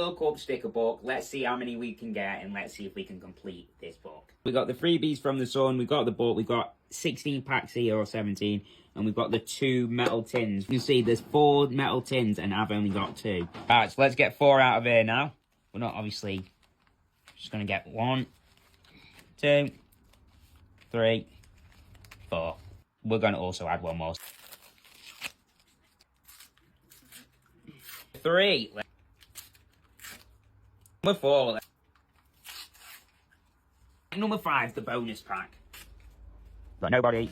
Look up sticker book. Let's see how many we can get, and let's see if we can complete this book. We got the freebies from the Sun. We got the book. We got 16 packs here, or 17, and we've got the 2 metal tins. You see, there's 4 metal tins, and I've only got 2. All right, so let's get 4 out of here now. We're not obviously just gonna get 1, 2, 3, 4. We're gonna also add 1 more. 3. Number 4. Number 5, the bonus pack. Got nobody.